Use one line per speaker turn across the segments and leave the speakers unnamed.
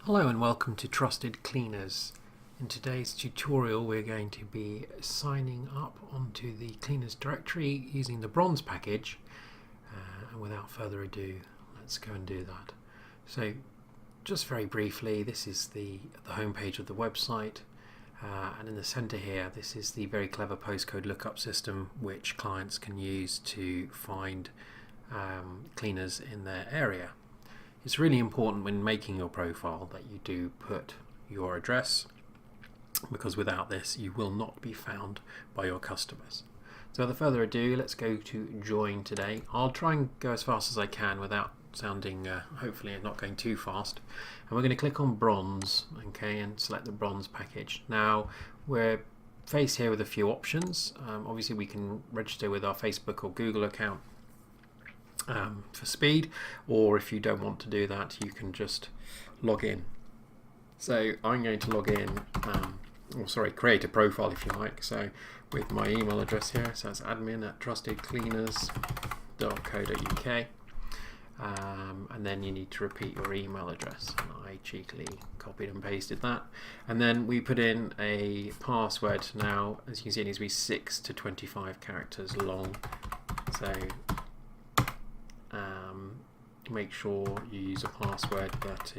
Hello and welcome to Trusted Cleaners. In today's tutorial we're going to be signing up onto the Cleaners directory using the Bronze package, and without further ado let's go and do that. So just very briefly, this is the home page of the website, and in the center here this is the very clever postcode lookup system which clients can use to find cleaners in their area. It's really important when making your profile that you do put your address, because without this you will not be found by your customers. So without further ado, let's go to join today. I'll try and go as fast as I can without sounding, hopefully not going too fast. And we're going to click on Bronze, okay, and select the Bronze package. Now we're faced here with a few options. Obviously we can register with our Facebook or Google account for speed, or if you don't want to do that you can just log in. So I'm going to log in, create a profile if you like, so with my email address here, so it's admin@trustedcleaners.co.uk, and then you need to repeat your email address, and I cheekily copied and pasted that, and then we put in a password. Now as you can see it needs to be 6 to 25 characters long, so make sure you use a password that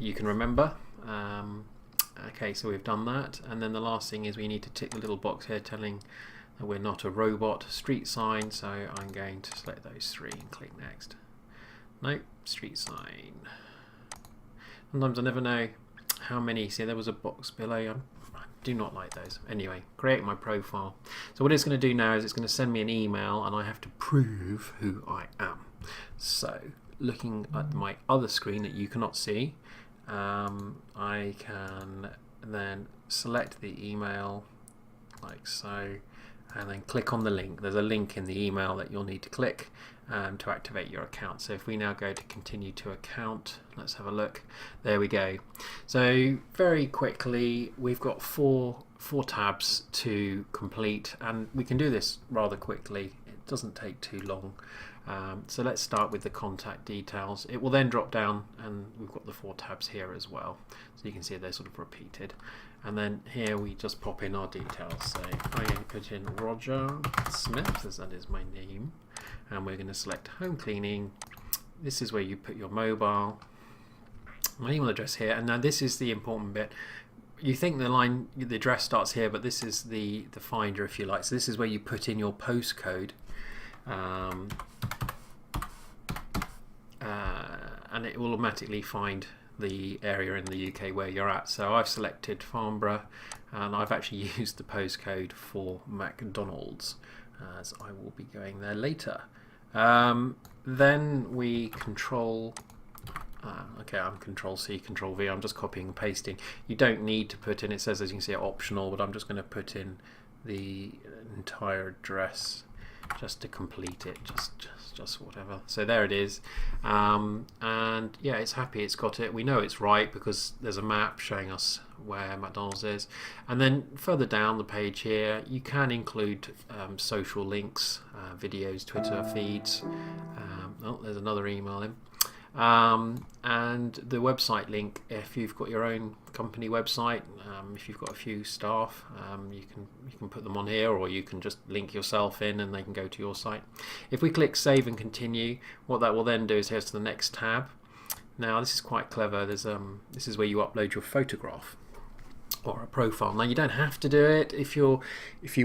you can remember. Okay, so we've done that, and then the last thing is we need to tick the little box here telling that we're not a robot. Street sign, so I'm going to select those three and click next. Nope, street sign. Sometimes I never know how many. See, there was a box below. I do not like those. Anyway, create my profile. So what it's going to do now is it's going to send me an email and I have to prove who I am. So looking at my other screen that you cannot see, I can then select the email like so, and then click on the link. There's a link in the email that you'll need to click to activate your account. So if we now go to continue to account, let's have a look. There we go. So very quickly we've got four tabs to complete, and we can do this rather quickly. It doesn't take too long. So let's start with the contact details. It will then drop down and we've got the 4 tabs here as well, so you can see they're sort of repeated, and then here we just pop in our details. So I'm going to put in Roger Smith, as that is my name, and we're going to select home cleaning. This is where you put your mobile, my email address here, and now this is the important bit. You think the address starts here, but this is the finder, if you like. So this is where you put in your postcode, and it will automatically find the area in the UK where you're at. So I've selected Farnborough, and I've actually used the postcode for McDonald's, as I will be going there later. Then we control okay, I'm Control C, Control V. I'm just copying and pasting. You don't need to put in, it says, as you can see, optional, but I'm just going to put in the entire address just to complete it, just whatever. So there it is, and yeah, it's happy, it's got it. We know it's right because there's a map showing us where McDonald's is. And then further down the page here you can include social links, videos, Twitter feeds. Oh, there's another email in. And the website link, if you've got your own company website, if you've got a few staff, you can put them on here, or you can just link yourself in and they can go to your site. If we click save and continue, what that will then do is here's to the next tab. Now this is quite clever. There's this is where you upload your photograph or a profile. Now you don't have to do it. If you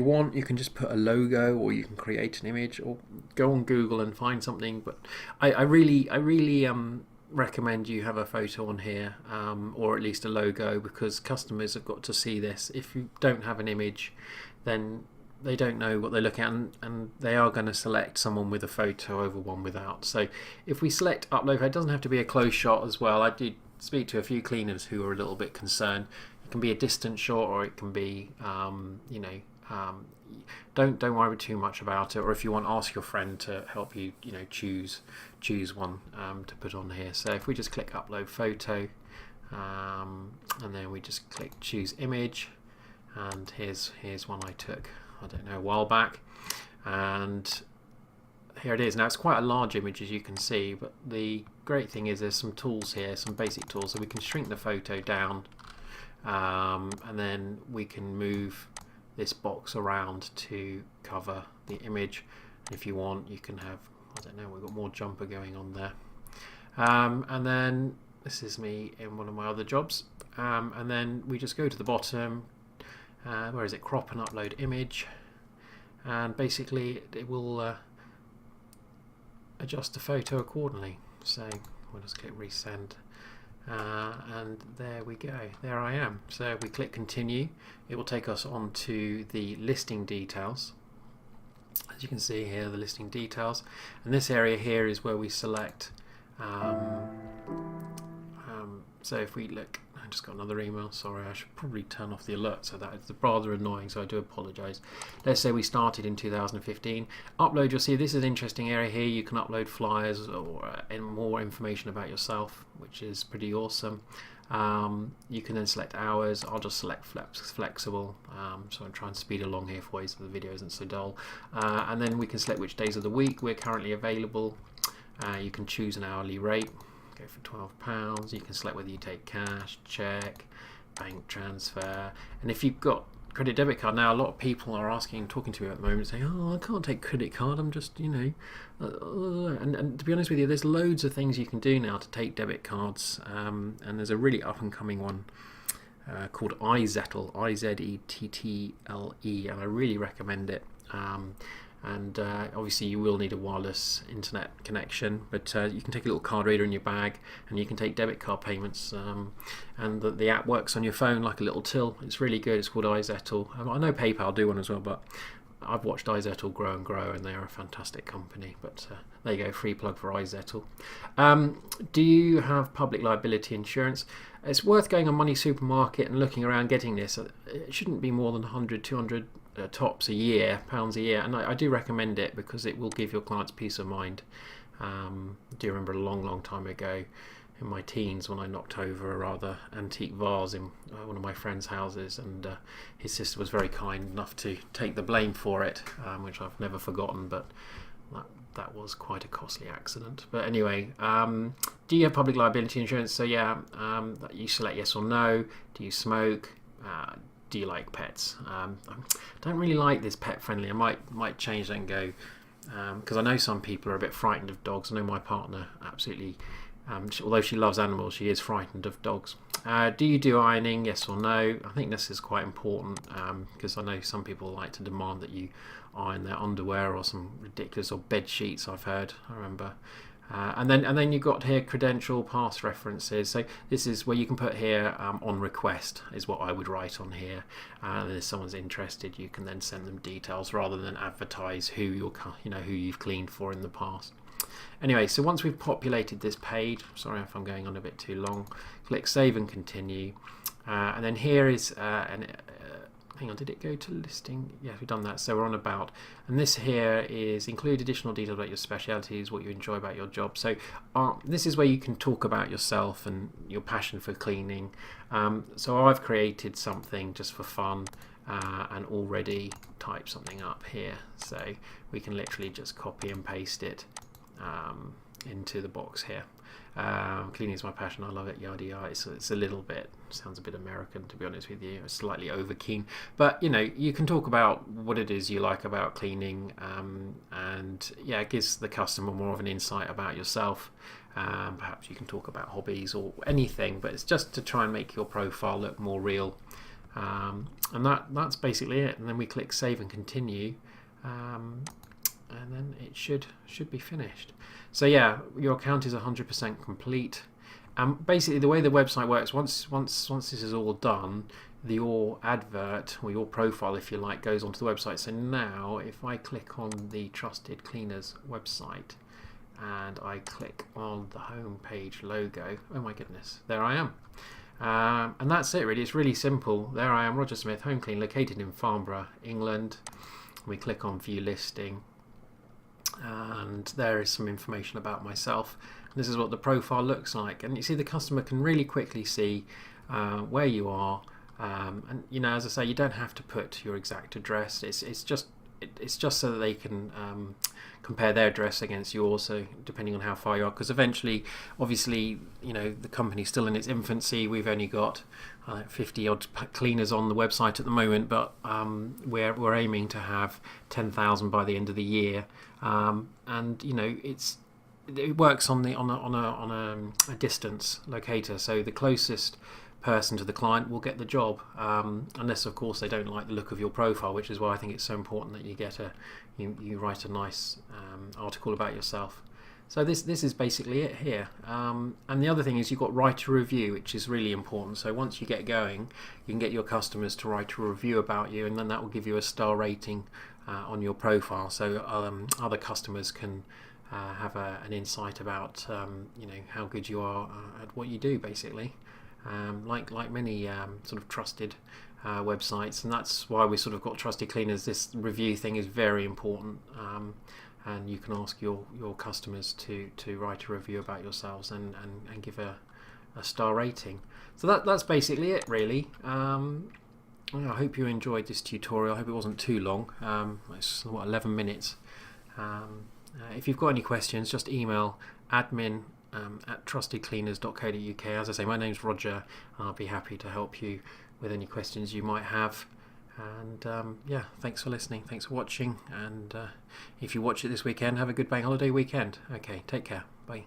want, you can just put a logo, or you can create an image, or go on Google and find something. But I really recommend you have a photo on here, or at least a logo, because customers have got to see this. If you don't have an image, then they don't know what they're looking at, and they are going to select someone with a photo over one without. So if we select upload, it doesn't have to be a close shot as well. I did speak to a few cleaners who are a little bit concerned. It can be a distant shot, or it can be don't worry too much about it. Or if you want, ask your friend to help you, choose one to put on here. So if we just click upload photo, and then we just click choose image, and here's one I took, I don't know, a while back, and here it is. Now it's quite a large image, as you can see, but the great thing is there's some tools here, some basic tools, so we can shrink the photo down, and then we can move this box around to cover the image. If you want, you can have, I don't know, we've got more jumper going on there. And then this is me in one of my other jobs, and then we just go to the bottom, where is it, crop and upload image, and basically it will adjust the photo accordingly. So we'll just click resend, and there we go, there I am. So we click continue, it will take us on to the listing details. As you can see here, the listing details, and this area here is where we select. So if we look, I just got another email, sorry, I should probably turn off the alert, so that is rather annoying, so I do apologise. Let's say we started in 2015. Upload, you'll see this is an interesting area here. You can upload flyers or more information about yourself, which is pretty awesome. You can then select hours. I'll just select flexible, so I'm trying to speed along here for you so the video isn't so dull. And then we can select which days of the week we're currently available. You can choose an hourly rate, go for £12. You can select whether you take cash, check, bank transfer, and if you've got credit debit card. Now a lot of people are asking, talking to me at the moment, saying, oh, I can't take credit card, I'm just, you know, and to be honest with you, there's loads of things you can do now to take debit cards, and there's a really up and coming one called iZettle, I-Z-E-T-T-L-E, and I really recommend it. And obviously you will need a wireless internet connection, but you can take a little card reader in your bag and you can take debit card payments, and the app works on your phone like a little till. It's really good. It's called iZettle. I know PayPal do one as well, but I've watched iZettle grow and grow, and they are a fantastic company. But there you go, free plug for iZettle. Do you have public liability insurance? It's worth going on Money Supermarket and looking around getting this. It shouldn't be more than 100, 200 tops a year, pounds a year, and I do recommend it because it will give your clients peace of mind. I do remember a long time ago in my teens when I knocked over a rather antique vase in one of my friend's houses, and his sister was very kind enough to take the blame for it, which I've never forgotten, but that was quite a costly accident. But anyway, do you have public liability insurance? So yeah, you select yes or no. Do you smoke? Do you like pets? I don't really like this pet friendly. I might change that and go, because I know some people are a bit frightened of dogs. I know my partner absolutely, although she loves animals, she is frightened of dogs. Do you do ironing? Yes or no? I think this is quite important, because I know some people like to demand that you iron their underwear or some ridiculous, or bed sheets, I've heard, I remember. And then you've got here credential, pass references. So this is where you can put here on request is what I would write on here. And if someone's interested, you can then send them details rather than advertise who you've cleaned for in the past. Anyway, so once we've populated this page, sorry if I'm going on a bit too long, click save and continue. And then here is hang on, did it go to listing? Yeah, we've done that. So we're on about, and this here is include additional details about your specialities, what you enjoy about your job. So this is where you can talk about yourself and your passion for cleaning. So I've created something just for fun, and already type something up here. So we can literally just copy and paste it into the box here. Cleaning is my passion, I love it, yada yada. It's a little bit, sounds a bit American, to be honest with you, it's slightly over keen, but you know, you can talk about what it is you like about cleaning, and yeah, it gives the customer more of an insight about yourself. Perhaps you can talk about hobbies or anything, but it's just to try and make your profile look more real, and that's basically it. And then we click save and continue, and then it should be finished. So yeah, your account is 100% complete. Basically, the way the website works, once this is all done, your advert, or your profile, if you like, goes onto the website. So now, if I click on the Trusted Cleaners website and I click on the home page logo, oh my goodness, there I am. And that's it really. It's really simple. There I am, Roger Smith, Home Clean, located in Farnborough, England. We click on View Listing, and there is some information about myself. This is what the profile looks like, and you see the customer can really quickly see where you are, and you know, as I say, you don't have to put your exact address. It's just it's just so that they can compare their address against yours, so depending on how far you are, because eventually, obviously, the company's still in its infancy. We've only got 50 odd cleaners on the website at the moment, but we're aiming to have 10,000 by the end of the year, and it works on a distance locator, so the closest person to the client will get the job, unless of course they don't like the look of your profile, which is why I think it's so important that you write a nice article about yourself. So this is basically it here, and the other thing is you've got write a review, which is really important. So once you get going, you can get your customers to write a review about you, and then that will give you a star rating on your profile, so other customers can have an insight about how good you are at what you do, basically. Like many sort of trusted websites, and that's why we sort of got Trusted Cleaners. This review thing is very important, and you can ask your customers to write a review about yourselves and give a star rating. So that's basically it, really. I hope you enjoyed this tutorial. I hope it wasn't too long. It's 11 minutes. If you've got any questions, just email admin at trustedcleaners.co.uk. As I say, my name's Roger. I'll be happy to help you with any questions you might have. And thanks for listening. Thanks for watching. And if you watch it this weekend, have a good bank holiday weekend. Okay, take care. Bye.